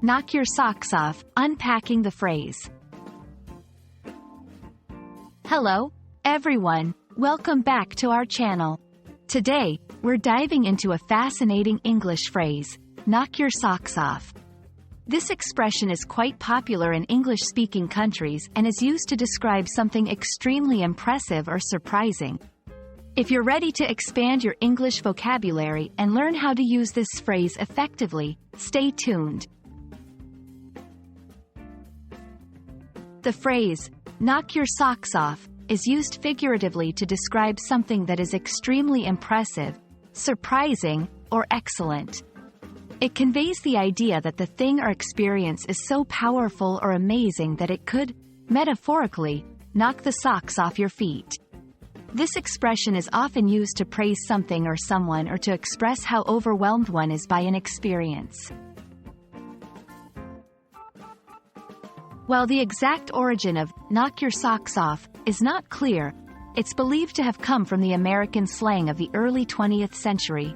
Knock your socks off, unpacking the phrase. Hello, everyone. Welcome back to our channel. Today, we're diving into a fascinating English phrase, knock your socks off. This expression is quite popular in English-speaking countries and is used to describe something extremely impressive or surprising. If you're ready to expand your English vocabulary and learn how to use this phrase effectively, stay tuned. The phrase, knock your socks off, is used figuratively to describe something that is extremely impressive, surprising, or excellent. It conveys the idea that the thing or experience is so powerful or amazing that it could, metaphorically, knock the socks off your feet. This expression is often used to praise something or someone or to express how overwhelmed one is by an experience. While the exact origin of knock your socks off is not clear, it's believed to have come from the American slang of the early 20th century.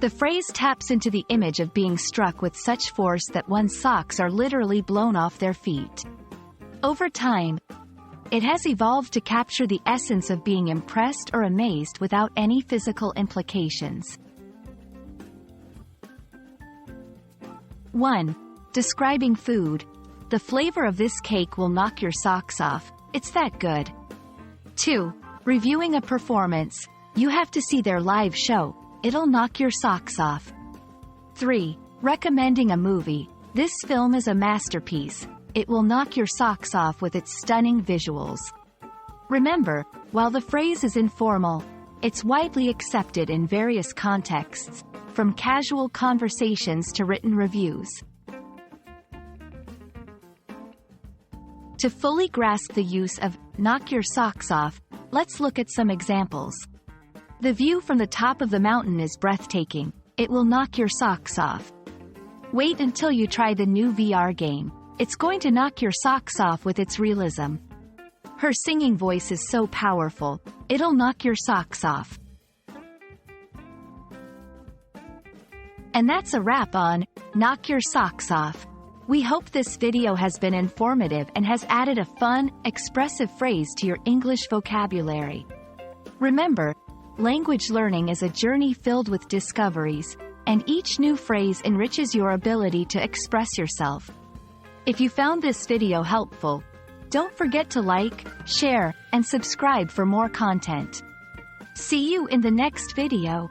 The phrase taps into the image of being struck with such force that one's socks are literally blown off their feet. Over time, it has evolved to capture the essence of being impressed or amazed without any physical implications. 1. Describing food. The flavor of this cake will knock your socks off, it's that good. 2. Reviewing a performance. You have to see their live show, it'll knock your socks off. 3. Recommending a movie. This film is a masterpiece, it will knock your socks off with its stunning visuals. Remember, while the phrase is informal, it's widely accepted in various contexts, from casual conversations to written reviews. To fully grasp the use of knock your socks off, let's look at some examples. The view from the top of the mountain is breathtaking, it will knock your socks off. Wait until you try the new VR game, it's going to knock your socks off with its realism. Her singing voice is so powerful, it'll knock your socks off. And that's a wrap on Knock Your Socks Off. We hope this video has been informative and has added a fun, expressive phrase to your English vocabulary. Remember, language learning is a journey filled with discoveries, and each new phrase enriches your ability to express yourself. If you found this video helpful, don't forget to like, share, and subscribe for more content. See you in the next video.